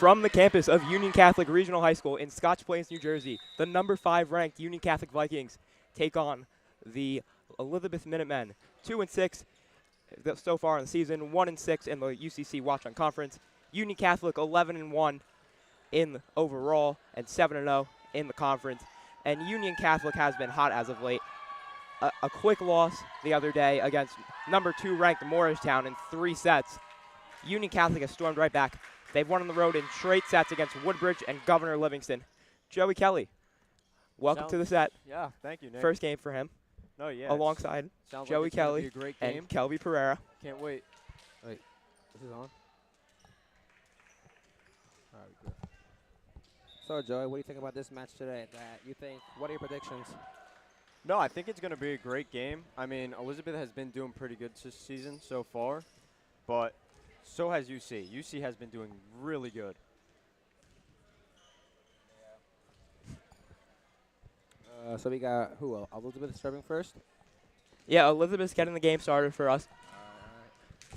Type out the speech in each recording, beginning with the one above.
From the campus of Union Catholic Regional High School in Scotch Plains, New Jersey, the number 5 ranked Union Catholic Vikings take on the Elizabeth Minutemen. 2-6 so far in the season, 1-6 in the UCC Watch On Conference. Union Catholic 11-1 in overall and 7-0 in the conference. And Union Catholic has been hot as of late. A quick loss the other day against number 2 ranked Morristown in 3 sets. Union Catholic has stormed right back. They've won on the road in straight sets against Woodbridge and Governor Livingston. Joey Kelly, welcome to the set. Yeah, thank you, Nick. First game for him. No, yeah. Alongside Joey Kelly and Kelby Pereira. Can't wait. Wait, this is on? All right, good. So, Joey, what do you think about this match today? What are your predictions? No, I think it's going to be a great game. I mean, Elizabeth has been doing pretty good this season so far, but so has UC. UC has been doing really good. So we got who? Elizabeth serving first? Yeah, Elizabeth's getting the game started for us.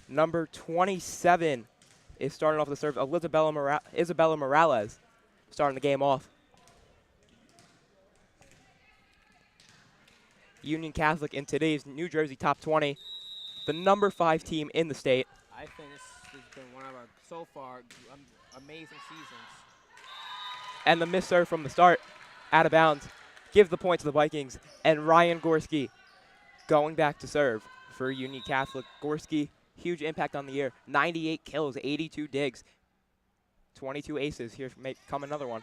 Number 27 is starting off the serve. Isabella Morales starting the game off. Union Catholic in today's New Jersey Top 20, the number 5 team in the state. I think this has been one of our, so far, amazing seasons. And the miss serve from the start, out of bounds, gives the point to the Vikings. And Ryan Gorski going back to serve for Union Catholic. Gorski, huge impact on the year. 98 kills, 82 digs, 22 aces. Here may come another one.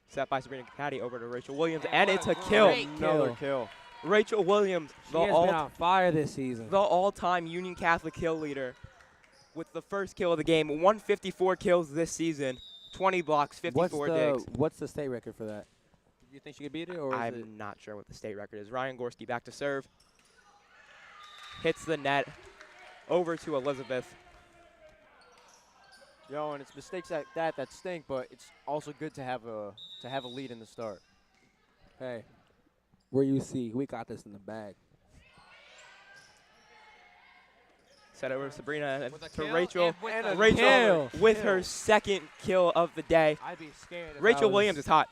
Set by Sabrina Capati over to Rachel Williams, and it's a kill. Another kill. Rachel Williams, She has been on fire this season. The all-time Union Catholic kill leader with the first kill of the game. 154 kills this season, 20 blocks, 54 digs. What's the state record for that? Do you think she could beat it? Or I'm not sure what the state record is. Ryan Gorski back to serve. Hits the net over to Elizabeth. Yo, and it's mistakes like that stink, but it's also good to have a lead in the start. Hey, where you see, we got this in the bag. Set over to Sabrina and to kill Rachel. and Rachel kill. with her second kill of the day. I'd be scared. Rachel Williams is hot.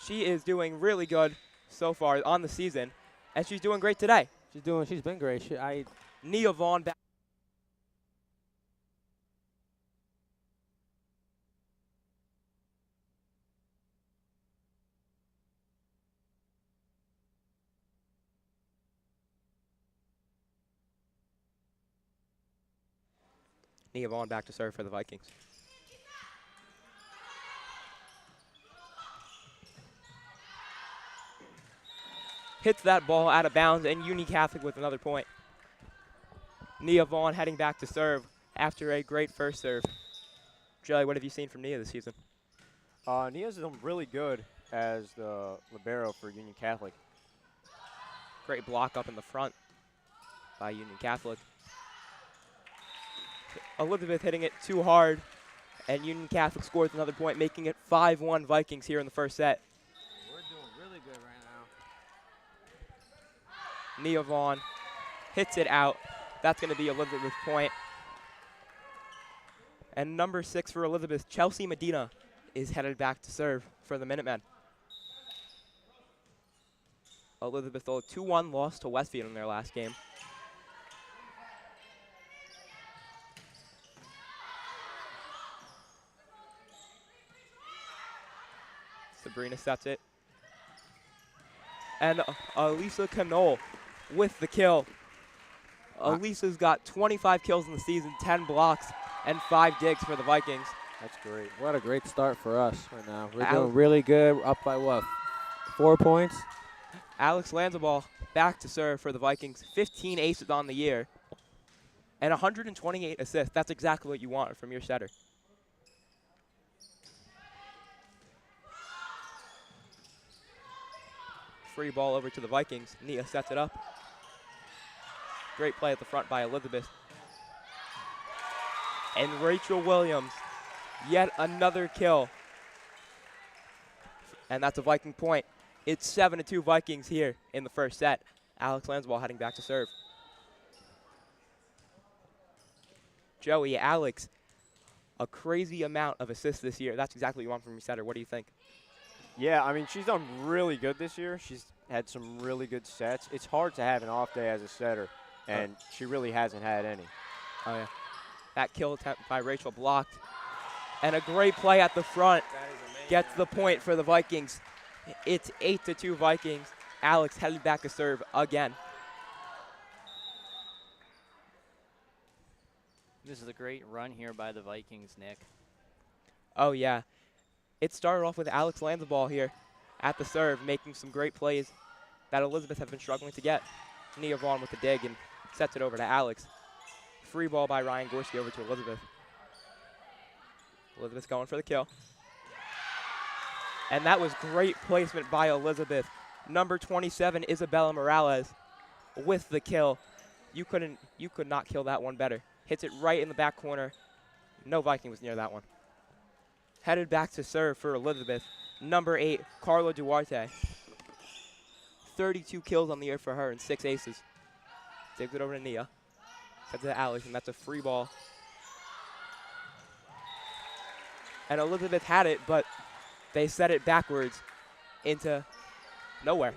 She is doing really good so far on the season, and she's doing great today. She's been great. Nia Vaughn back. Nia Vaughn back to serve for the Vikings. Hits that ball out of bounds, and Union Catholic with another point. Nia Vaughn heading back to serve after a great first serve. Jelly, what have you seen from Nia this season? Nia's done really good as the libero for Union Catholic. Great block up in the front by Union Catholic. Elizabeth hitting it too hard, and Union Catholic scores another point, making it 5-1 Vikings here in the first set. We're doing really good right now. Nia Vaughn hits it out. That's going to be Elizabeth's point. And number 6 for Elizabeth, Chelsea Medina, is headed back to serve for the Minutemen. Elizabeth, though, 2-1 loss to Westfield in their last game. Sabrina sets it. And Elisa Canole with the kill. Elisa's got 25 kills in the season, 10 blocks, and 5 digs for the Vikings. That's great. What a great start for us right now. We're doing really good. Up by what? 4 points? Alex Lanzaball back to serve for the Vikings. 15 aces on the year. And 128 assists. That's exactly what you want from your setter. Free ball over to the Vikings. Nia sets it up. Great play at the front by Elizabeth. And Rachel Williams, yet another kill. And that's a Viking point. It's 7-2 Vikings here in the first set. Alex Lansball heading back to serve. Joey, Alex, a crazy amount of assists this year. That's exactly what you want from your setter. What do you think? Yeah, I mean, she's done really good this year. She's had some really good sets. It's hard to have an off day as a setter, and she really hasn't had any. Oh, yeah. That kill attempt by Rachel blocked. And a great play at the front gets the point for the Vikings. It's 8-2 Vikings. Alex headed back to serve again. This is a great run here by the Vikings, Nick. Oh, yeah. It started off with Alex lands the ball here at the serve, making some great plays that Elizabeth have been struggling to get. Nia Vaughn with the dig and sets it over to Alex. Free ball by Ryan Gorski over to Elizabeth. Elizabeth going for the kill. And that was great placement by Elizabeth. Number 27, Isabella Morales, with the kill. You could not kill that one better. Hits it right in the back corner. No Viking was near that one. Headed back to serve for Elizabeth. Number 8, Carla Duarte. 32 kills on the year for her and 6 aces. Digs it over to Nia. Sets it to Alex, and that's a free ball. And Elizabeth had it, but they set it backwards into nowhere.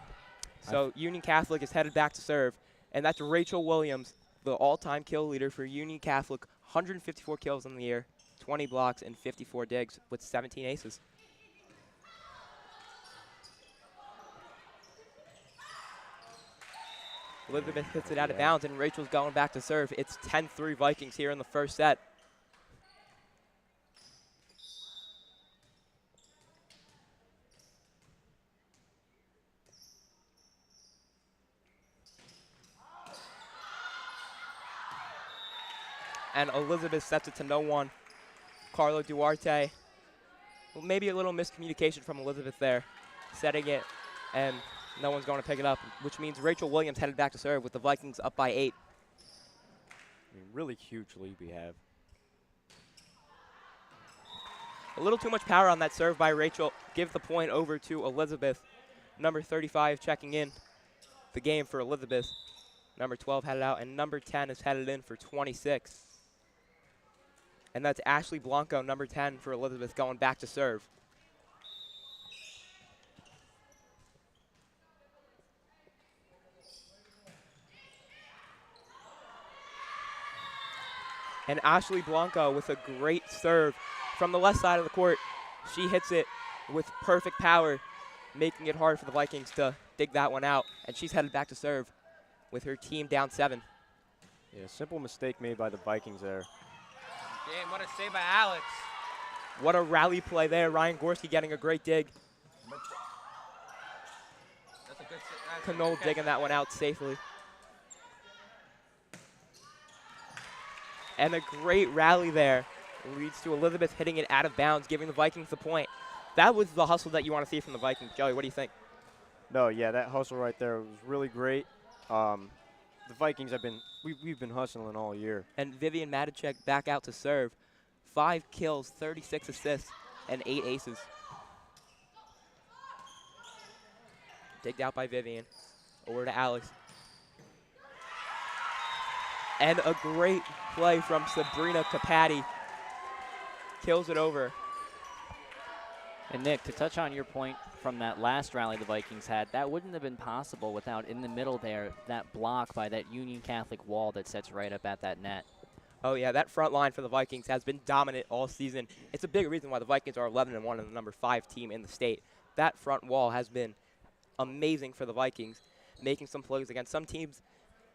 So Union Catholic is headed back to serve, and that's Rachel Williams, the all-time kill leader for Union Catholic. 154 kills on the year, 20 blocks, and 54 digs with 17 aces. Elizabeth hits it out of bounds, and Rachel's going back to serve. It's 10-3 Vikings here in the first set. And Elizabeth sets it to no one. Carla Duarte, well, maybe a little miscommunication from Elizabeth there, setting it, and no one's going to pick it up, which means Rachel Williams headed back to serve with the Vikings up by 8. I mean, really huge lead we have. A little too much power on that serve by Rachel. Give the point over to Elizabeth. Number 35 checking in the game for Elizabeth. Number 12 headed out, and number 10 is headed in for 26. And that's Ashley Blanco, number 10 for Elizabeth, going back to serve. And Ashley Blanco with a great serve from the left side of the court. She hits it with perfect power, making it hard for the Vikings to dig that one out. And she's headed back to serve with her team down 7. Yeah, simple mistake made by the Vikings there. Damn, what a save by Alex. What a rally play there. Ryan Gorski getting a great dig. That's a good Knoll digging that one out safely. And a great rally there leads to Elizabeth hitting it out of bounds, giving the Vikings the point. That was the hustle that you want to see from the Vikings. Joey, what do you think? No, yeah, that hustle right there was really great. The Vikings have been, we've been hustling all year. And Vivian Matichek back out to serve. 5 kills, 36 assists, and 8 aces. Digged out by Vivian. Over to Alex. And a great play from Sabrina Capatti. Kills it over. And Nick, to touch on your point from that last rally the Vikings had, that wouldn't have been possible without, in the middle there, that block by that Union Catholic wall that sets right up at that net. Oh, yeah, that front line for the Vikings has been dominant all season. It's a big reason why the Vikings are 11-1 and the number 5 team in the state. That front wall has been amazing for the Vikings, making some plays against some teams,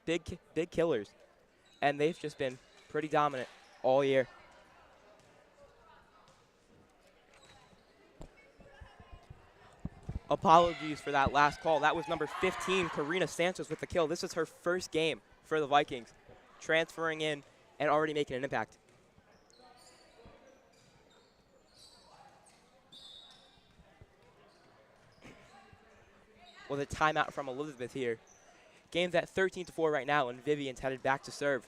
big killers. And they've just been pretty dominant all year. Apologies for that last call. That was number 15, Karina Sanchez with the kill. This is her first game for the Vikings, transferring in and already making an impact. With a timeout from Elizabeth here. Game's at 13-4 right now, and Vivian's headed back to serve.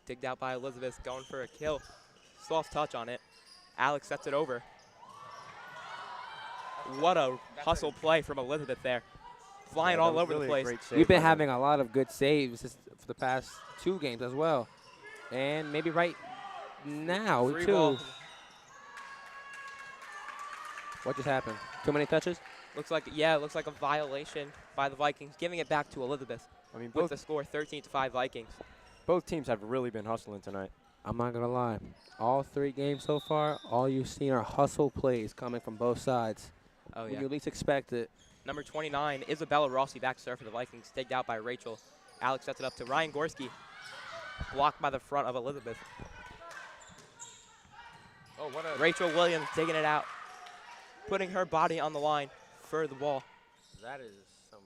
Digged out by Elizabeth, going for a kill. Soft touch on it. Alex sets it over. What a hustle play from Elizabeth there. Flying Yeah, that all was over really the a place. great save We've been by them. having a lot of good saves for the past 2 games as well. And maybe right now, Free too. ball. What just happened? Too many touches? Looks like, yeah, it looks like a violation by the Vikings, giving it back to Elizabeth I mean, with the score 13-5 Vikings. both teams have really been hustling tonight. I'm not going to lie. All 3 games so far, all you've seen are hustle plays coming from both sides. Oh, When yeah. you least expect it. Number 29, Isabella Rossi, back to serve for the Vikings, digged out by Rachel. Alex sets it up to Ryan Gorski, blocked by the front of Elizabeth. Oh, what a... Rachel Williams digging it out, putting her body on the line for the ball. That is some...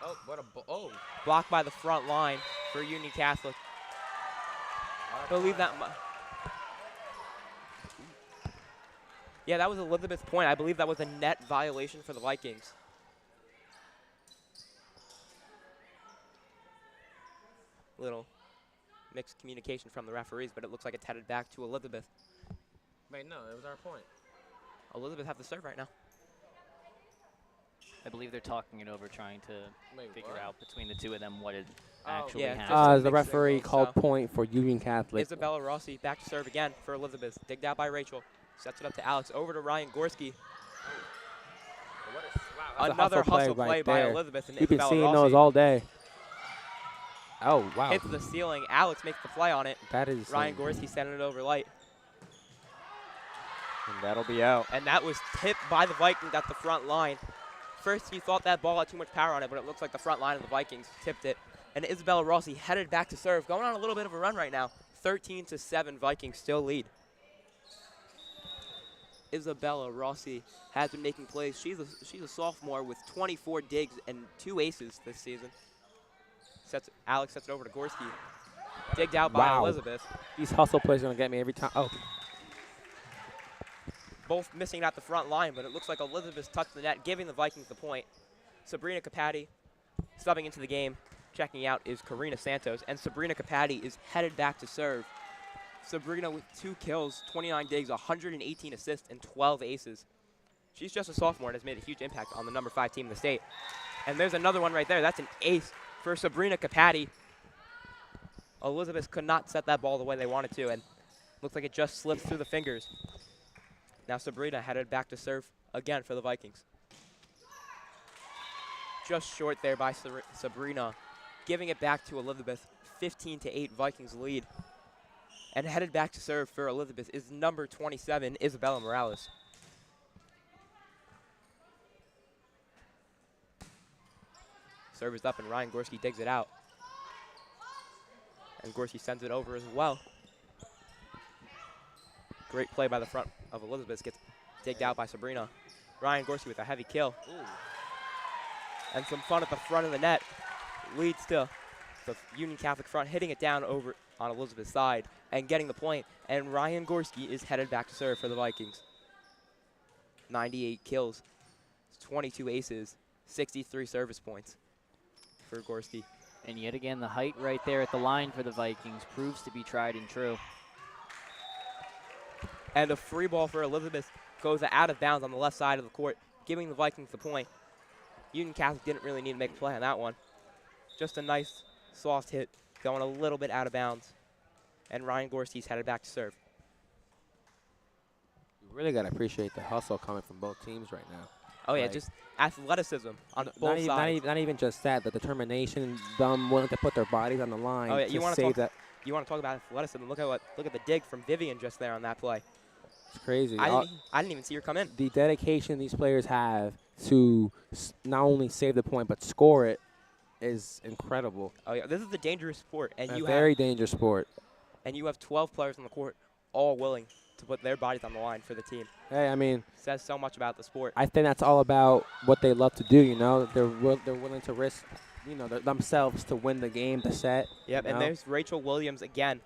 Oh, what a... Oh. Blocked by the front line for Union Catholic. I believe that... Yeah, that was Elizabeth's point. I believe that was a net violation for the Vikings. Little mixed communication from the referees, but it looks like it's headed back to Elizabeth. Wait, no, it was our point. Elizabeth have the serve right now. I believe they're talking it over, trying to Wait, figure what? out between the two of them what it Oh. actually Yeah, happened. just- The mixed referee signals, called so- point for Union Catholic. Isabella Rossi back to serve again for Elizabeth. Digged out by Rachel. Sets it up to Alex. Over to Ryan Gorski. That's a Another hustle right play by there. Elizabeth and You've been Isabella seeing Rossi. those all day. Oh, wow. Hits the ceiling. Alex makes the play on it. That is... Ryan Gorski sending it over light. And that'll be out. And that was tipped by the Vikings at the front line. First, you thought that ball had too much power on it, but it looks like the front line of the Vikings tipped it. And Isabella Rossi headed back to serve, going on a little bit of a run right now. 13-7, Vikings still lead. Isabella Rossi has been making plays. She's a sophomore with 24 digs and 2 aces this season. Alex sets it over to Gorski. Digged out by Wow. Elizabeth. These hustle plays are going to get me every time. Oh. Both missing at the front line, but it looks like Elizabeth touched the net, giving the Vikings the point. Sabrina Capatti subbing into the game. Checking out is Karina Santos, and Sabrina Capatti is headed back to serve. Sabrina with 2 kills, 29 digs, 118 assists, and 12 aces. She's just a sophomore and has made a huge impact on the number 5 team in the state. And there's another one right there. That's an ace for Sabrina Capatti. Elizabeth could not set that ball the way they wanted to, and looks like it just slipped through the fingers. Now Sabrina headed back to serve again for the Vikings. Just short there by Sabrina, giving it back to Elizabeth. 15-8 Vikings lead. And headed back to serve for Elizabeth is number 27, Isabella Morales. Serve is up and Ryan Gorski digs it out. And Gorski sends it over as well. Great play by the front of Elizabeth. Gets digged out by Sabrina. Ryan Gorski with a heavy kill. Ooh. And some fun at the front of the net. Leads to the Union Catholic front, hitting it down over on Elizabeth's side and getting the point. And Ryan Gorski is headed back to serve for the Vikings. 98 kills, 22 aces, 63 service points for Gorski. And yet again, the height right there at the line for the Vikings proves to be tried and true. And a free ball for Elizabeth goes out of bounds on the left side of the court, giving the Vikings the point. Union Catholic didn't really need to make a play on that one. Just a nice, soft hit, going a little bit out of bounds. And Ryan Gorski's headed back to serve. You really got to appreciate the hustle coming from both teams right now. Oh, yeah, Like- just athleticism on both Not sides. not even just that, the determination, them willing to put their bodies on the line Oh, yeah, to you wanna save talk- that. You want to talk about athleticism? Look at the dig from Vivian just there on that play. It's crazy. I didn't even see her come in. The dedication these players have to not only save the point but score it is incredible. Oh yeah, this is a dangerous sport, and A you very have dangerous sport. 12 players on the court, all willing to put their bodies on the line for the team. Hey, I mean, Says so much about the sport. I think that's all about what they love to do. You know, they're willing to risk, themselves to win the game, the set. Yep, you and know? there's Rachel Williams again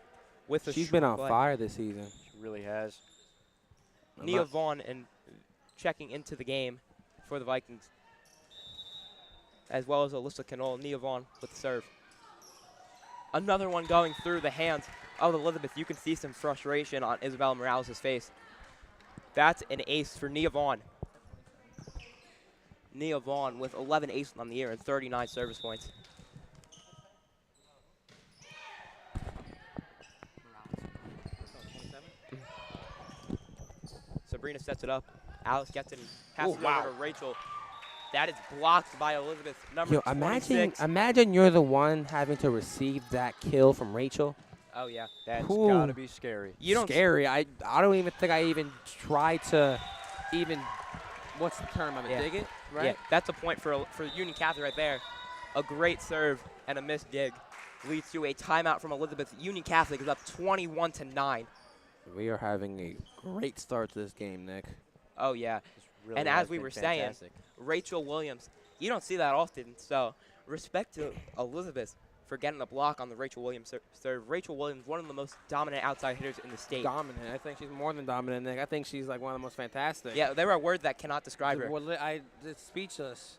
with the She's been on play. fire this season. She really has. Nia Vaughn and checking into the game for the Vikings, as well as Alyssa Knoll. Nia Vaughn with the serve. Another one going through the hands of Elizabeth. You can see some frustration on Isabella Morales' face. That's an ace for Nia Vaughn. Nia Vaughn with 11 aces on the year and 39 service points. Sabrina sets it up. Alice gets it and passes it over to Rachel. That is blocked by Elizabeth, number 26. Imagine you're the one having to receive that kill from Rachel. Oh, yeah. That's Ooh. gotta be scary. Scary. I don't even think I even tried to even, what's the term of it, dig it, right? Yeah, that's a point for Union Catholic right there. A great serve and a missed dig leads to a timeout from Elizabeth. Union Catholic is up 21-9. We are having a great start to this game, Nick. Oh, yeah. Really and as we were saying, fantastic. Rachel Williams, you don't see that often, so respect to Elizabeth for getting a block on the Rachel Williams serve. Rachel Williams, one of the most dominant outside hitters in the state. Dominant. I think she's more than dominant, Nick. I think she's like one of the most fantastic. Yeah, there are words that cannot describe her. Well, it's speechless.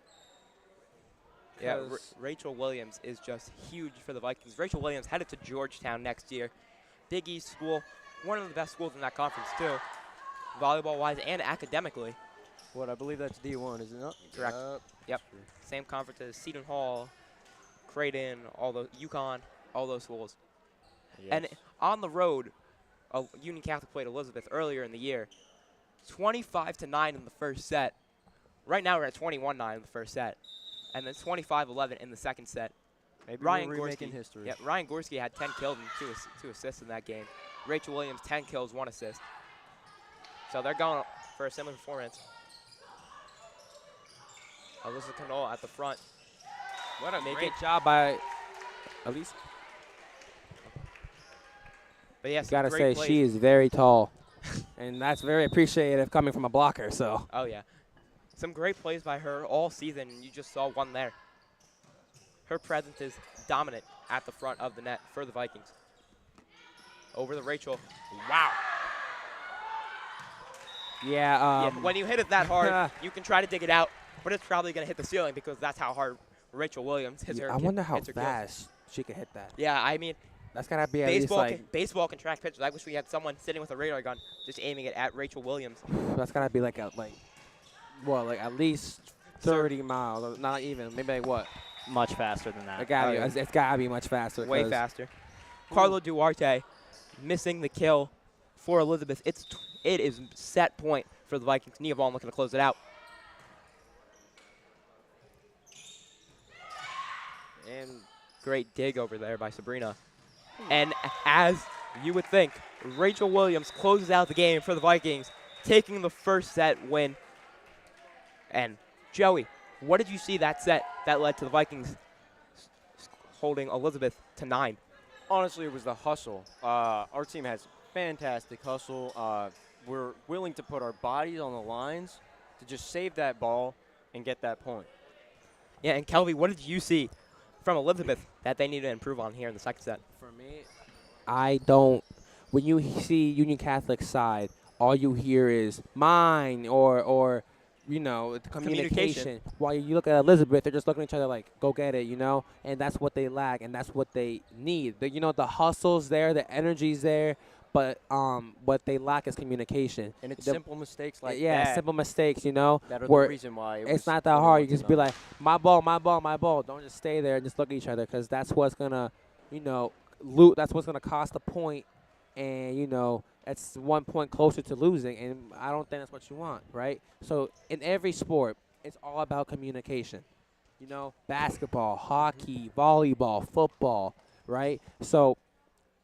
Yeah, Rachel Williams is just huge for the Vikings. Rachel Williams headed to Georgetown next year. Big East school, one of the best schools in that conference too, volleyball-wise and academically. What, I believe that's D1, isn't it? Correct. Yep. Same conference as Seton Hall, Creighton, all those, UConn, all those schools. Yes. And on the road, Union Catholic played Elizabeth earlier in the year. 25-9 in the first set. Right now we're at 21-9 in the first set. And then 25-11 in the second set. Maybe Ryan we're remaking Gorski, history. Yeah, Ryan Gorski had 10 kills and two assists in that game. Rachel Williams, 10 kills, 1 assist. So they're going for a similar performance. Alyssa Canola at the front. What a great job by Elise. But yes, Gotta say, she is very tall. And that's very appreciative coming from a blocker, so. Oh, yeah. Some great plays by her all season, and you just saw one there. Her presence is dominant at the front of the net for the Vikings. Over the Rachel. Wow. Yeah, when you hit it that hard, you can try to dig it out, but it's probably going to hit the ceiling because that's how hard Rachel Williams hits her. I wonder how hits her fast she can hit that. Yeah, I mean, that's got to be at least like. Baseball can track pitches. I wish we had someone sitting with a radar gun just aiming it at Rachel Williams. That's got to be like at least 30 miles. Not even. Maybe like what? Much faster than that. It's got to be much faster. Way faster. Carlo Duarte missing the kill for Elizabeth. It is set point for the Vikings. Nia Vaughn looking to close it out. And great dig over there by Sabrina. And as you would think, Rachel Williams closes out the game for the Vikings, taking the first set win. And Joey, what did you see that set that led to the Vikings holding Elizabeth to 9? Honestly, it was the hustle. Our team has fantastic hustle. We're willing to put our bodies on the lines to just save that ball and get that point. Yeah, and Kelvy, what did you see from Elizabeth that they need to improve on here in the second set? For me, when you see Union Catholic side, all you hear is mine or the communication. While you look at Elizabeth, they're just looking at each other like, go get it, and that's what they lack, and that's what they need. The hustle's there, the energy's there, but what they lack is communication. And it's simple mistakes like that. Yeah, simple mistakes, That are the reason why it's not that hard. You just be like, my ball, my ball, my ball. Don't just stay there and just look at each other, because that's what's going to, that's what's going to cost a point, and, it's 1 point closer to losing, and I don't think that's what you want, right? So in every sport, it's all about communication. Basketball, hockey, volleyball, football, right? So,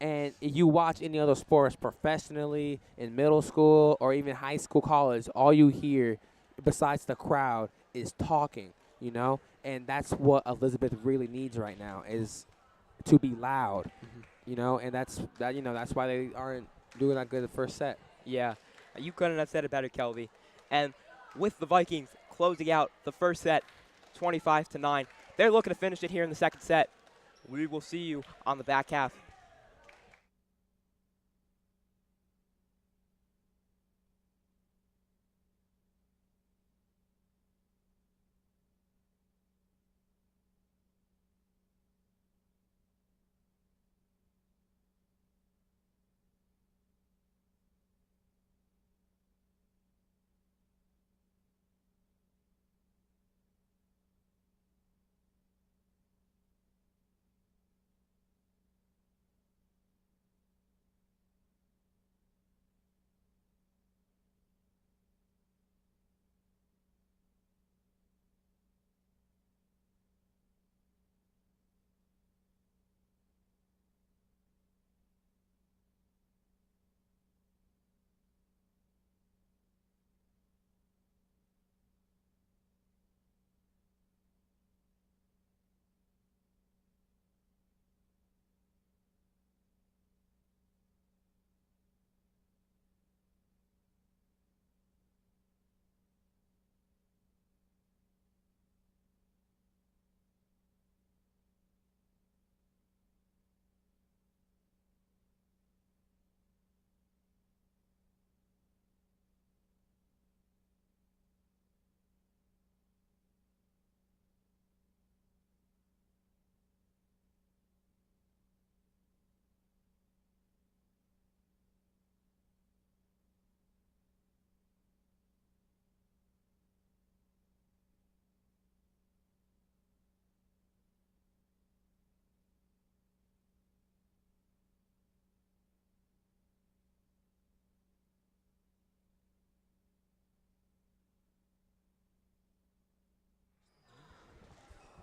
and you watch any other sports professionally in middle school or even high school, college, all you hear besides the crowd is talking, and that's what Elizabeth really needs right now is to be loud, and that's why they aren't doing that good the first set. Yeah, you couldn't have said it better, Kelvy. And with the Vikings closing out the first set 25-9, they're looking to finish it here in the second set. We will see you on the back half.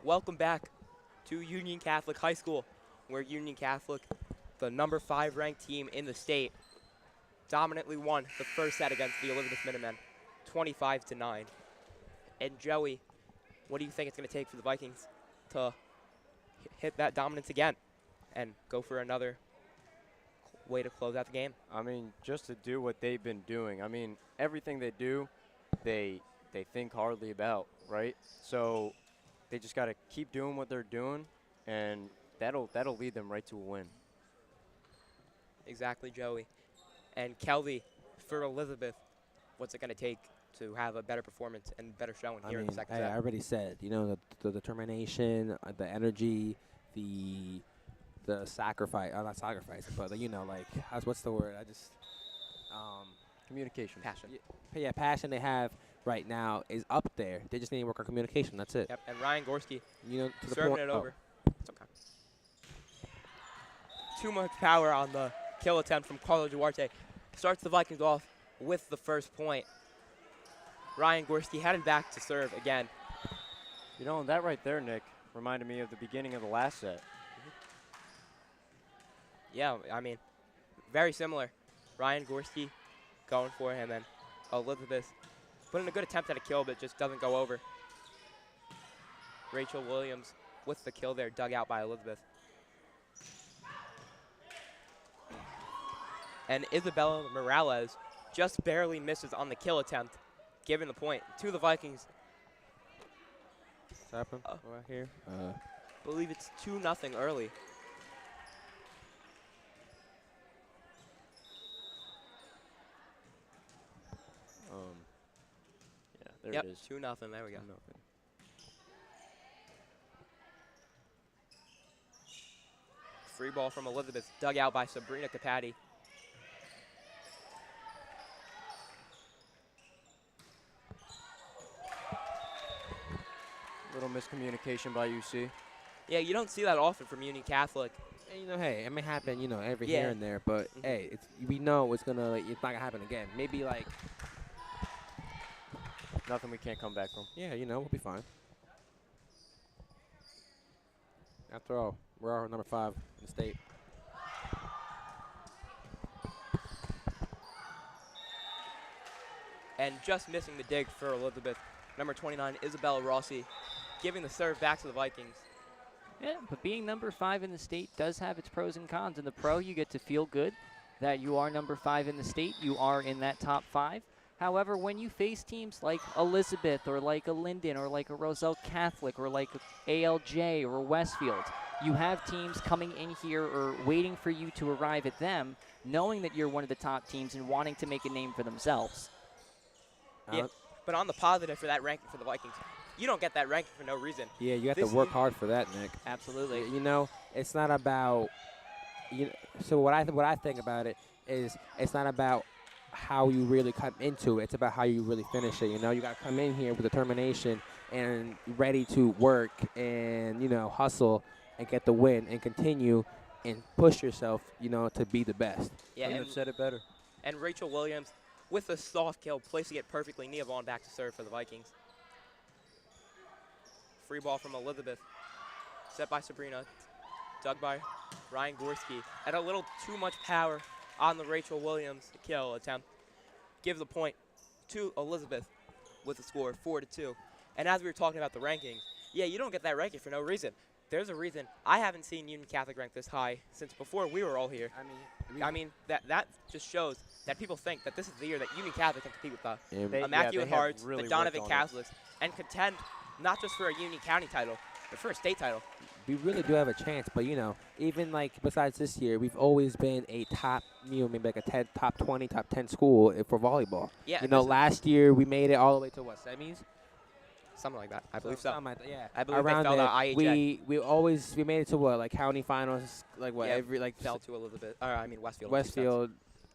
welcome back to Union Catholic High School, where Union Catholic, the number 5 ranked team in the state, dominantly won the first set against the Elizabeth Minutemen, 25-9. And Joey, what do you think it's going to take for the Vikings to hit that dominance again and go for another way to close out the game? I mean, just to do what they've been doing. I mean, everything they do, they think hardly about, right? So they just got to keep doing what they're doing, and that'll lead them right to a win. Exactly, Joey. And Kelby, for Elizabeth, what's it going to take to have a better performance and better showing here in the second set? I already said, the determination, the energy, the sacrifice, not sacrifice, but what's the word? Communication. Passion. Yeah, passion they have right now is up there. They just need to work on communication. That's it. Yep, and Ryan Gorski To the serving point. it over. It's okay. Too much power on the kill attempt from Carlo Duarte. Starts the Vikings off with the first point. Ryan Gorski headed back to serve again. That right there, Nick, reminded me of the beginning of the last set. Yeah, I mean, very similar. Ryan Gorski going for him, and Elizabeth putting a good attempt at a kill, but it just doesn't go over. Rachel Williams with the kill there, dug out by Elizabeth. And Isabella Morales just barely misses on the kill attempt, giving the point to the Vikings. What's happened right here? I believe it's 2-0 early. There yep, it is. 2-0. There we go. Free ball from Elizabeth, dug out by Sabrina Capatti. Little miscommunication by UC. Yeah, you don't see that often from Union Catholic. And, hey, it may happen, every Yeah. here and there, but hey, we know it's not gonna happen again. Maybe Nothing we can't come back from. yeah, we'll be fine. After all, we're our number 5 in the state. And just missing the dig for Elizabeth. Number 29, Isabella Rossi, giving the serve back to the Vikings. Yeah, but being number 5 in the state does have its pros and cons. In the pro, you get to feel good that you are number 5 in the state. You are in that top 5. However, when you face teams like Elizabeth or like a Linden or like a Roselle Catholic or like ALJ or Westfield, you have teams coming in here or waiting for you to arrive at them, knowing that you're one of the top teams and wanting to make a name for themselves. Yeah, but on the positive for that ranking for the Vikings, you don't get that ranking for no reason. Yeah, you have to work hard for that, Nick. Absolutely. It's not about so what I think about it is it's not about how you really come into it. It's about how you really finish it. You got to come in here with determination and ready to work and, hustle and get the win and continue and push yourself, to be the best. Yeah, Couldn't have said it better. And Rachel Williams with a soft kill, placing it perfectly. Nia Vaughn back to serve for the Vikings. Free ball from Elizabeth. Set by Sabrina. Dug by Ryan Gorski. And a little too much power on the Rachel Williams kill attempt. Gives the point to Elizabeth with a score of 4-2. And as we were talking about the rankings, yeah, you don't get that ranking for no reason. There's a reason I haven't seen Union Catholic ranked this high since before we were all here. I mean that just shows that people think that this is the year that Union Catholic can compete with the Immaculate Hearts, really the Donovan worked on Catholics, and contend not just for a Union County title, but for a state title. We really do have a chance, but even besides this year, we've always been a top, maybe like a top 20, top 10 school for volleyball. Yeah, last year we made it all the way to semis? Something like that. I believe so. Something like that, yeah. I believe around they fell there, to IHA. we made it to county finals, Fell to Elizabeth. Westfield. Westfield.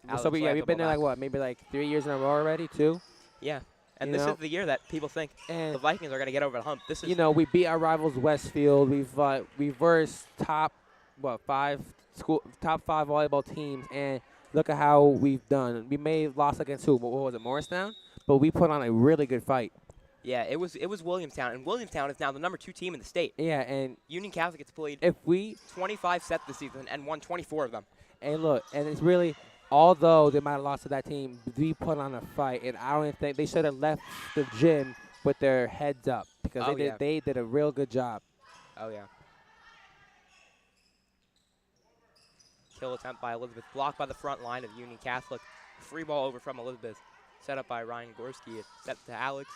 Alex So we've Lab been double there maybe 3 years in a row already, 2. Yeah. And this is the year that people think And the Vikings are going to get over the hump. This is we beat our rivals Westfield. We've versed top 5 volleyball teams, and look at how we've done. We may have lost against who? What was it, Morristown? But we put on a really good fight. Yeah, it was Williamstown, and Williamstown is now the number 2 team in the state. Yeah, and Union Catholic has played if we 25 sets this season and won 24 of them. and look, and it's really, although they might have lost to that team, we put on a fight, and I don't even think they should have left the gym with their heads up because Oh, yeah. they did a real good job. Oh, yeah. Kill attempt by Elizabeth, blocked by the front line of Union Catholic. Free ball over from Elizabeth, set up by Ryan Gorski. It's set to Alex,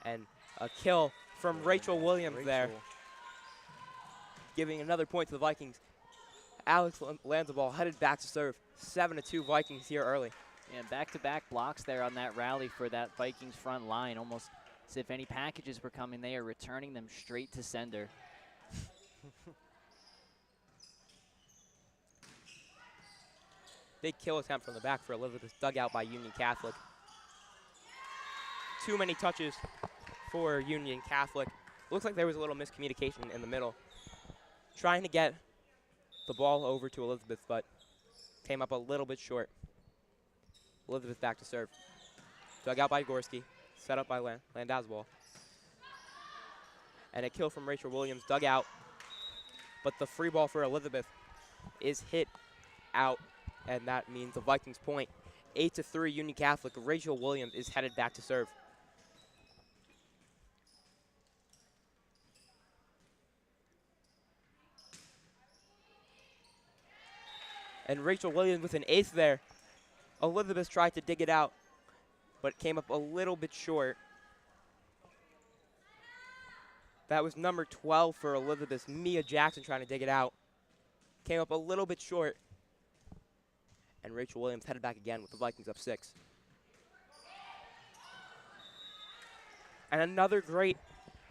and a kill from Rachel Williams there, giving another point to the Vikings. Alex lands the ball, headed back to serve. 7-2 Vikings here early. And back-to-back blocks there on that rally for that Vikings front line. Almost as if any packages were coming, they are returning them straight to sender. Big kill attempt from the back for Elizabeth, dug out by Union Catholic. Too many touches for Union Catholic. Looks like there was a little miscommunication in the middle. Trying to get the ball over to Elizabeth, but came up a little bit short. Elizabeth back to serve. Dug out by Gorski, set up by Landazball. And a kill from Rachel Williams, dug out. But the free ball for Elizabeth is hit out, and that means the Vikings point. 8-3 Union Catholic. Rachel Williams is headed back to serve. And Rachel Williams with an ace there. Elizabeth tried to dig it out, but came up a little bit short. That was number 12 for Elizabeth, Mia Jackson, trying to dig it out. Came up a little bit short. And Rachel Williams headed back again with the Vikings up 6. And another great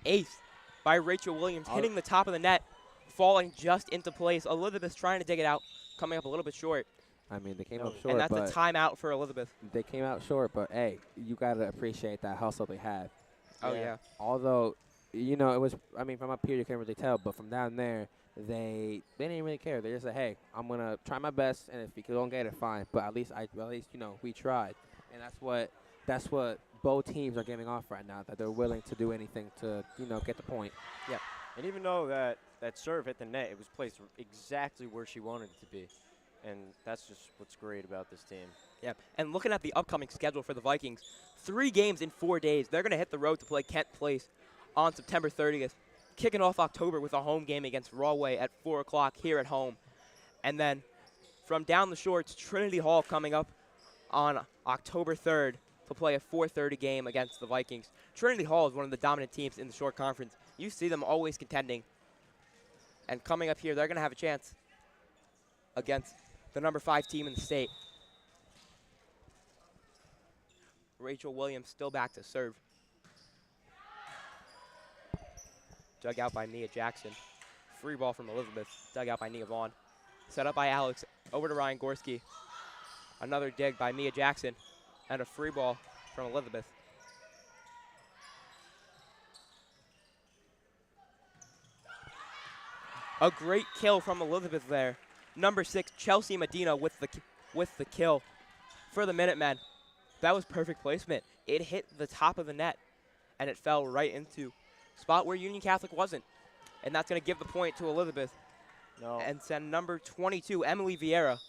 ace by Rachel Williams, hitting the top of the net, falling just into place. Elizabeth trying to dig it out, coming up a little bit short. I mean, they came up short, And that's but a timeout for Elizabeth. they came out short. But hey, you gotta appreciate that hustle they had. Oh, yeah. Although, you know, it was. I mean, from up here you can't really tell, but from down there, they didn't really care. They just said, "Hey, I'm gonna try my best, and if you don't get it, fine. But at least you know, we tried." And that's what both teams are giving off right now. That they're willing to do anything to, you know, get the point. Yeah. And even though that serve hit the net, it was placed exactly where she wanted it to be. And that's just what's great about this team. Yeah, and looking at the upcoming schedule for the Vikings, 3 games in 4 days. They're going to hit the road to play Kent Place on September 30th, kicking off October with a home game against Rawway at 4 o'clock here at home. And then from down the shore, it's Trinity Hall coming up on October 3rd to play a 4:30 game against the Vikings. Trinity Hall is one of the dominant teams in the Shore Conference. You see them always contending. And coming up here, they're going to have a chance against the number 5 team in the state. Rachel Williams still back to serve. Dug out by Nia Jackson. Free ball from Elizabeth. Dug out by Nia Vaughn. Set up by Alex. Over to Ryan Gorski. Another dig by Mia Jackson. And a free ball from Elizabeth. A great kill from Elizabeth there. Number 6, Chelsea Medina with the kill for the Minutemen. That was perfect placement. It hit the top of the net, and it fell right into a spot where Union Catholic wasn't. And that's going to give the point to Elizabeth. No. And send number 22, Emily Vieira,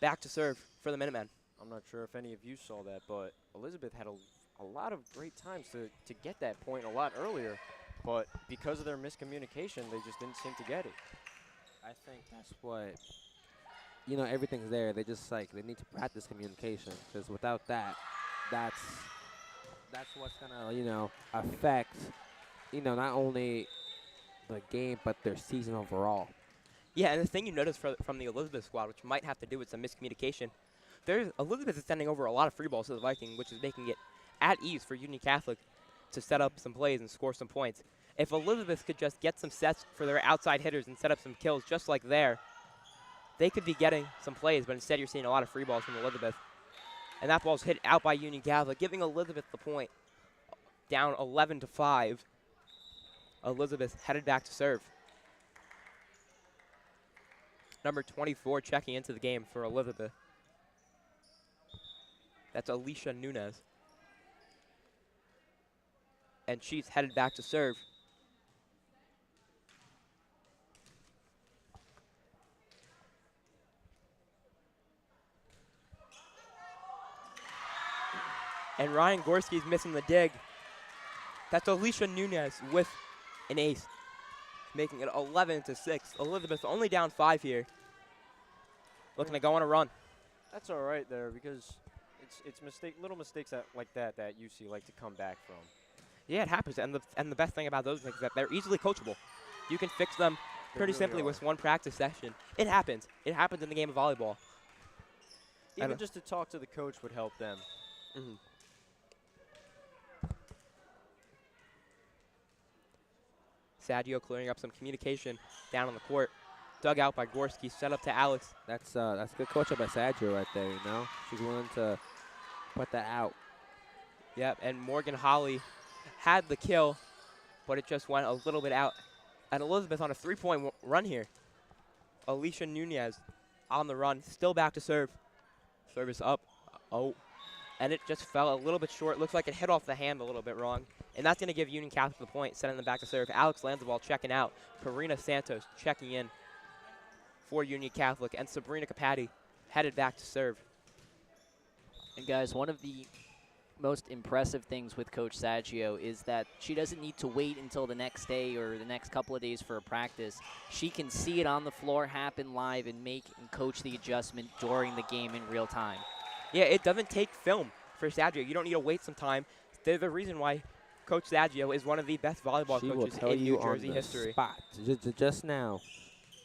back to serve for the Minutemen. I'm not sure if any of you saw that, but Elizabeth had a lot of great times to get that point a lot earlier. But because of their miscommunication, they just didn't seem to get it. I think that's what, you know, everything's there. They just they need to practice communication, because without that, that's what's gonna, you know, affect, you know, not only the game but their season overall. Yeah, and the thing you notice from the Elizabeth squad, which might have to do with some miscommunication, Elizabeth is sending over a lot of free balls to the Viking, which is making it at ease for Union Catholic to set up some plays and score some points. If Elizabeth could just get some sets for their outside hitters and set up some kills just like there, they could be getting some plays, but instead you're seeing a lot of free balls from Elizabeth. And that ball's hit out by Union Catholic, giving Elizabeth the point. Down 11-5. Elizabeth headed back to serve. Number 24 checking into the game for Elizabeth. That's Alicia Nunez. and she's headed back to serve. And Ryan Gorski's missing the dig. That's Alicia Nunez with an ace, making it 11-6. Elizabeth only down 5 here. Looking to go on a run. That's all right there because it's little mistakes like that UC like to come back from. Yeah, it happens, and the best thing about those things is that they're easily coachable. You can fix them pretty simply with one practice session. It happens. It happens in the game of volleyball. Even just to talk to the coach would help them. Mm-hmm. Saggio clearing up some communication down on the court. Dug out by Gorski, set up to Alex. That's good coaching by Saggio right there, you know? She's willing to put that out. Yep, and Morgan Holly had the kill, but it just went a little bit out. And Elizabeth on a 3-point run here. Alicia Nunez on the run, still back to serve. Service up. Oh. And it just fell a little bit short. Looks like it hit off the hand a little bit wrong. And that's going to give Union Catholic the point, sending them back to serve. Alex Lanzabal checking out. Karina Santos checking in for Union Catholic. And Sabrina Capati headed back to serve. And guys, one of the most impressive things with Coach Saggio is that she doesn't need to wait until the next day or the next couple of days for a practice. She can see it on the floor happen live and make and coach the adjustment during the game in real time. Yeah, it doesn't take film for Saggio. You don't need to wait some time. There's the reason why Coach Saggio is one of the best volleyball coaches in New Jersey history. Spot just now,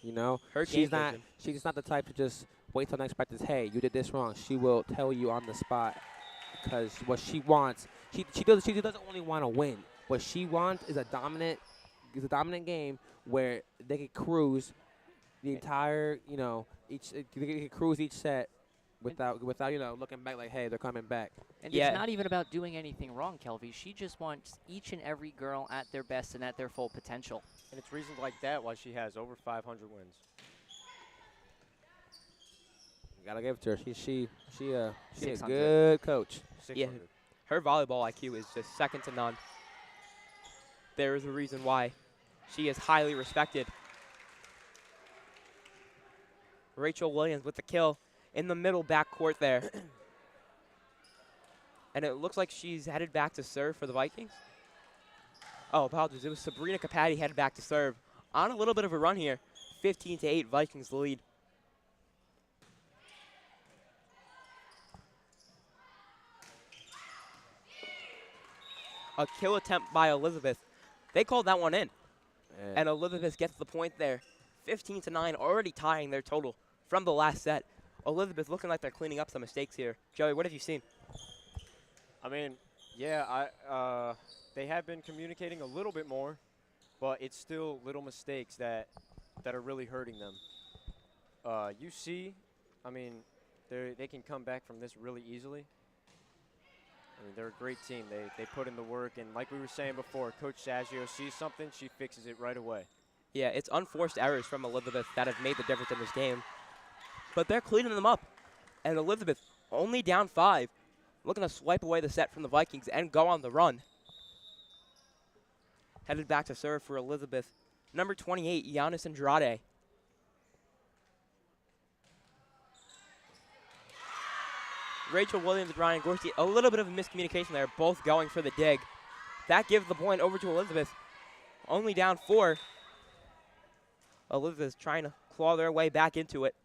you know. She's not the type to just wait till next practice. Hey, you did this wrong. She will tell you on the spot because what she wants, she doesn't only want to win. What she wants is a dominant game where they can cruise the entire, you know, they can cruise each set without you know looking back like, hey, they're coming back. And it's not even about doing anything wrong, Kelvy. She just wants each and every girl at their best and at their full potential. And it's reasons like that why she has over 500 wins. You gotta give it to her. She a 600. good coach. 600. Yeah, her volleyball IQ is just second to none. There is a reason why she is highly respected. Rachel Williams with the kill in the middle backcourt there. And it looks like she's headed back to serve for the Vikings. Oh, apologies. It was Sabrina Capati headed back to serve. On a little bit of a run here. 15-8, Vikings lead. A kill attempt by Elizabeth. They called that one in. And Elizabeth gets the point there. 15-9, already tying their total from the last set. Elizabeth looking like they're cleaning up some mistakes here. Joey, what have you seen? I mean, yeah, they have been communicating a little bit more, but it's still little mistakes that are really hurting them. UC, I mean, they can come back from this really easily. I mean, they're a great team. They put in the work, and like we were saying before, Coach Saggio sees something, she fixes it right away. Yeah, it's unforced errors from Elizabeth that have made the difference in this game. But they're cleaning them up. And Elizabeth only down 5, looking to swipe away the set from the Vikings and go on the run. Headed back to serve for Elizabeth. Number 28, Giannis Andrade. Rachel Williams and Ryan Gorski, a little bit of a miscommunication there, both going for the dig. That gives the point over to Elizabeth. Only down 4. Elizabeth's trying to claw their way back into it.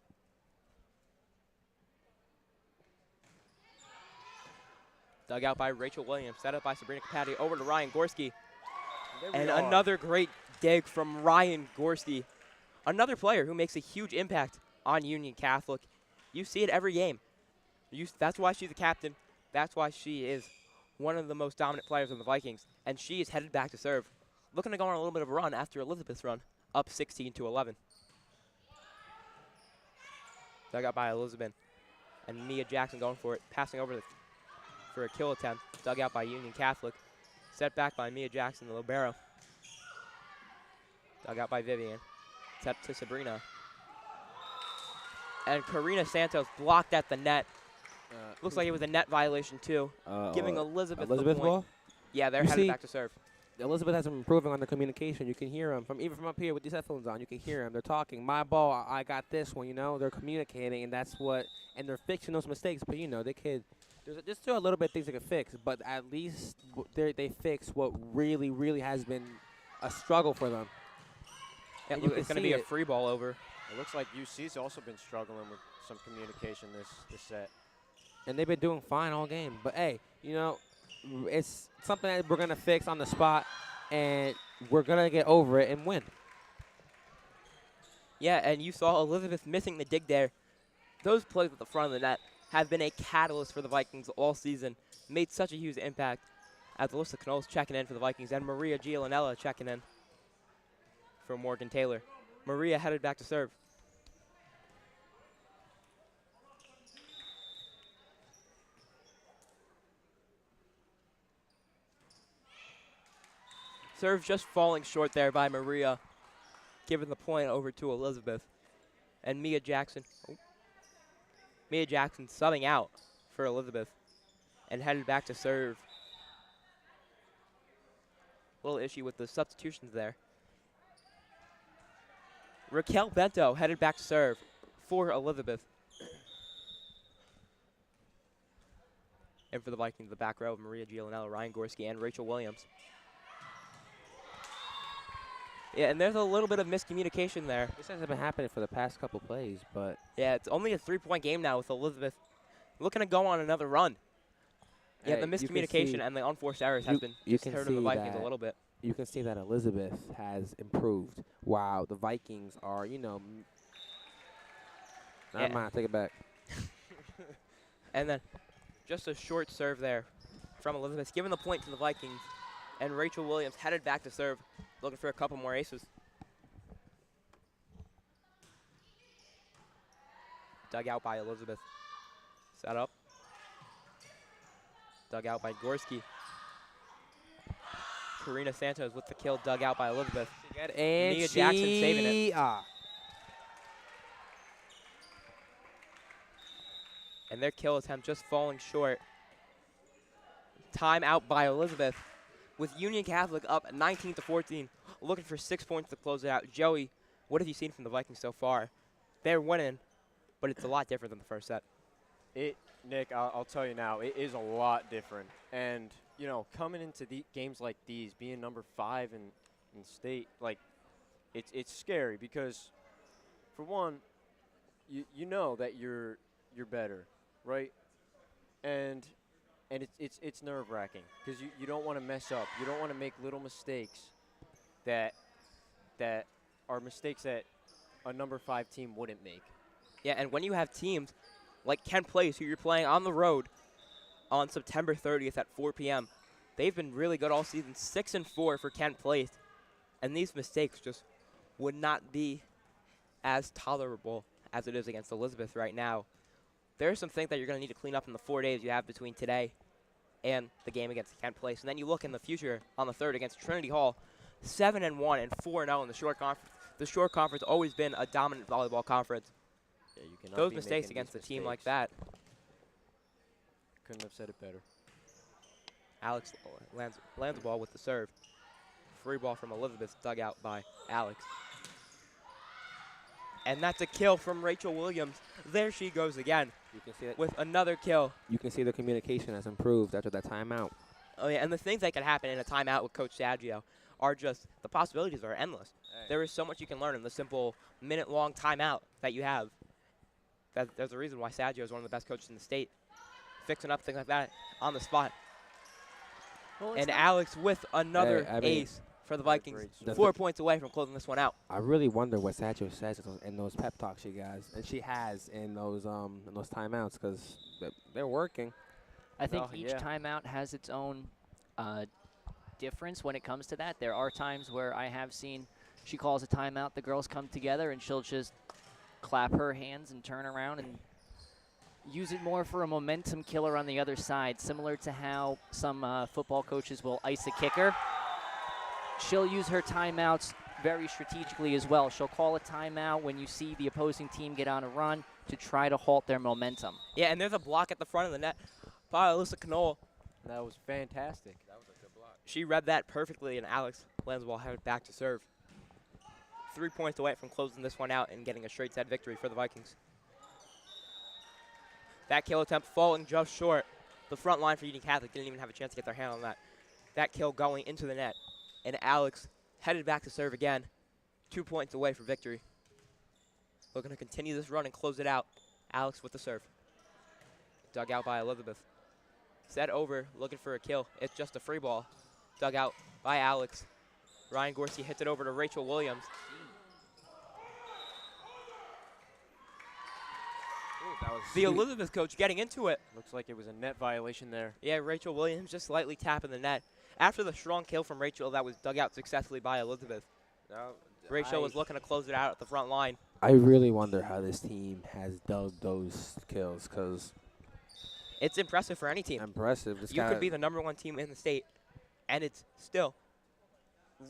Dug out by Rachel Williams, set up by Sabrina Capati, over to Ryan Gorski. And another great dig from Ryan Gorski. Another player who makes a huge impact on Union Catholic. You see it every game. That's why she's the captain. That's why she is one of the most dominant players of the Vikings. And she is headed back to serve. Looking to go on a little bit of a run after Elizabeth's run, up 16-11. Dug out by Elizabeth. And Mia Jackson going for it, passing over for a kill attempt. Dug out by Union Catholic. Set back by Mia Jackson, the libero. Dug out by Vivian. Set to Sabrina. And Karina Santos blocked at the net. Looks like it was a net violation, too. Giving Elizabeth the point. Ball? Yeah, they're headed back to serve. Elizabeth has been improving on the communication. You can hear them even from up here with these headphones on. You can hear them. They're talking. My ball. I got this one. They're communicating, and that's what. And they're fixing those mistakes. But they could. There's still a little bit of things they could fix, but at least they fix what really, really has been a struggle for them. Yeah, And you it's can going to see be a it. free ball over. It looks like UC's also been struggling with some communication this set. And they've been doing fine all game. But hey, it's something that we're gonna fix on the spot, and we're gonna get over it and win. Yeah, and you saw Elizabeth missing the dig there. Those plays at the front of the net have been a catalyst for the Vikings all season. Made such a huge impact. As Alyssa Knowles checking in for the Vikings, and Maria Gialinella checking in for Morgan Taylor. Maria headed back to serve. Serve just falling short there by Maria, giving the point over to Elizabeth. And Mia Jackson subbing out for Elizabeth and headed back to serve. Little issue with the substitutions there. Raquel Bento headed back to serve for Elizabeth. And for the Vikings, the back row, Maria Gialinella, Ryan Gorski, and Rachel Williams. Yeah, and there's a little bit of miscommunication there. This hasn't been happening for the past couple plays, but Yeah, it's only a 3-point game now with Elizabeth looking to go on another run. Yeah, the you can miscommunication see- and the unforced errors has been you just can hurting the see Vikings a that- little bit. you can see that Elizabeth has improved. Wow, the Vikings are, Never mind, take it back. And then just a short serve there from Elizabeth, giving the point to the Vikings. And Rachel Williams headed back to serve, looking for a couple more aces. Dug out by Elizabeth. Set up. Dug out by Gorski. Karina Santos with the kill, dug out by Elizabeth. And Mia Jackson saving it. And their kill attempt just falling short. Time out by Elizabeth. With Union Catholic up 19-14, looking for 6 points to close it out. Joey, what have you seen from the Vikings so far? They're winning, but it's a lot different than the first set. Nick, I'll tell you now, it is a lot different. And, coming into the games like these, being number 5 in state, it's scary because, for one, you know that you're better, right? And it's nerve-wracking because you don't want to mess up. You don't want to make little mistakes that are mistakes that a number 5 team wouldn't make. Yeah, and when you have teams like Kent Place, who you're playing on the road on September 30th at 4 p.m., they've been really good all season, 6-4 for Kent Place. And these mistakes just would not be as tolerable as it is against Elizabeth right now. There are some things that you're going to need to clean up in the 4 days you have between today and the game against Kent Place. And then you look in the future on the 3rd against Trinity Hall, 7-1 and 4-0 in the short conference. The short conference always been a dominant volleyball conference. Yeah, you cannot Those be mistakes making against a these team like mistakes. that. Couldn't have said it better. Alex lands the ball with the serve. Free ball from Elizabeth, dug out by Alex. And that's a kill from Rachel Williams. There she goes again You can see that. with another kill. You can see the communication has improved after that timeout. Oh yeah, and the things that can happen in a timeout with Coach Saggio are just, the possibilities are endless. There is so much you can learn in the simple minute-long timeout that you have. There's a reason why Saggio is one of the best coaches in the state. Fixing up things like that on the spot. Well, And Alex with another I mean, ace for the Vikings. great serve. 4 points away from closing this one out. I really wonder what Satchel says in those pep talks she guys and she has in those timeouts because they're working. I think Oh, each yeah. timeout has its own difference when it comes to that. There are times where I have seen she calls a timeout, the girls come together, and she'll just clap her hands and turn around and use it more for a momentum killer on the other side, similar to how some football coaches will ice a kicker. She'll use her timeouts very strategically as well. She'll call a timeout when you see the opposing team get on a run to try to halt their momentum. Yeah, and there's a block at the front of the net by Alyssa Knoll. That was fantastic. That was a good block. She read that perfectly, and Alex lands the ball headed back to serve. 3 points away from closing this one out and getting a straight set victory for the Vikings. That kill attempt falling just short. The front line for Union Catholic didn't even have a chance to get their hand on that. That kill going into the net. And Alex headed back to serve again. 2 points away for victory. Looking to continue this run and close it out. Alex with the serve. Dug out by Elizabeth. Set over, looking for a kill. It's just a free ball. Dug out by Alex. Ryan Gorski hits it over to Rachel Williams. That was The Elizabeth coach getting into it. Looks like it was a net violation there. Yeah, Rachel Williams just slightly tapping the net. After the strong kill from Rachel, that was dug out successfully by Elizabeth. Rachel was looking to close it out at the front line. I really wonder how this team has dug those kills, because It's impressive for any team. impressive. You could be the #1 team in the state, and it's still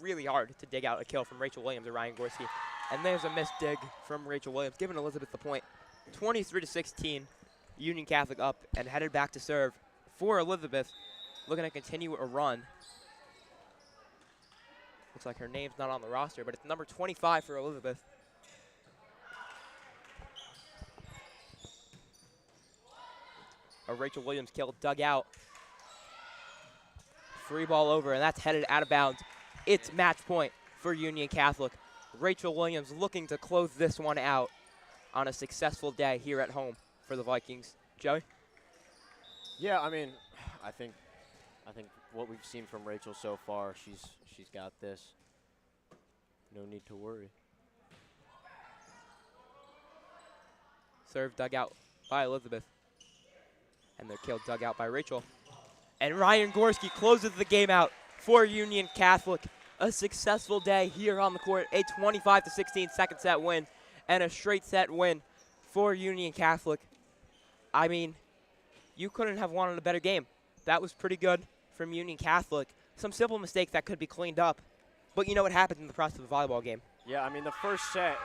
really hard to dig out a kill from Rachel Williams or Ryan Gorski. And there's a missed dig from Rachel Williams, giving Elizabeth the point. 23-16, Union Catholic up and headed back to serve for Elizabeth, looking to continue a run. Looks like her name's not on the roster, but it's number 25 for Elizabeth. A Rachel Williams kill dug out. Free ball over, and that's headed out of bounds. It's match point for Union Catholic. Rachel Williams looking to close this one out on a successful day here at home for the Vikings. Joey? Yeah, I mean, I think what we've seen from Rachel so far, she's got this. No need to worry. Serve dug out by Elizabeth. And their kill dug out by Rachel. And Ryan Gorski closes the game out for Union Catholic. A successful day here on the court. A 25-16 second set win and a straight set win for Union Catholic. I mean, you couldn't have wanted a better game. That was pretty good from Union Catholic. Some simple mistakes that could be cleaned up. But you know what happens in the process of a volleyball game. Yeah, I mean, the first set,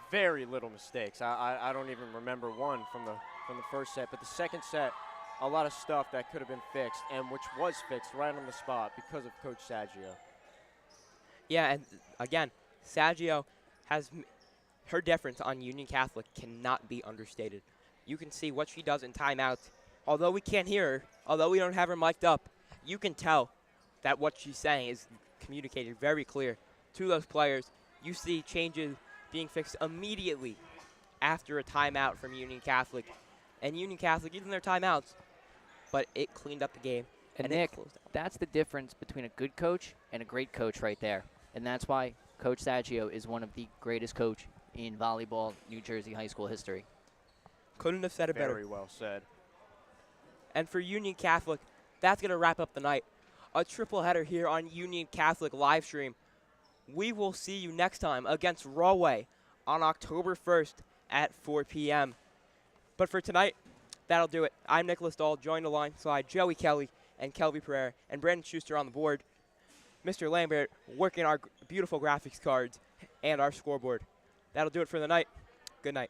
very little mistakes. I don't even remember one from the first set. But the second set, a lot of stuff that could have been fixed, and which was fixed right on the spot because of Coach Saggio. Yeah, and again, Saggio has her difference on Union Catholic cannot be understated. You can see what she does in timeouts. Although we can't hear her, although we don't have her mic'd up, you can tell that what she's saying is communicated very clear to those players. You see changes being fixed immediately after a timeout from Union Catholic. And Union Catholic using their timeouts, but it cleaned up the game. And it Nick, closed out. that's the difference between a good coach and a great coach right there. And that's why Coach Saggio is one of the greatest coach in volleyball New Jersey high school history. Couldn't have said it better. Very well said. And for Union Catholic, that's going to wrap up the night. A triple header here on Union Catholic live stream. We will see you next time against Rawway on October 1st at 4 p.m. But for tonight, that'll do it. I'm Nicholas Dahl, joined alongside Joey Kelly and Kelby Pereira and Brandon Schuster on the board. Mr. Lambert working our beautiful graphics cards and our scoreboard. That'll do it for the night. Good night.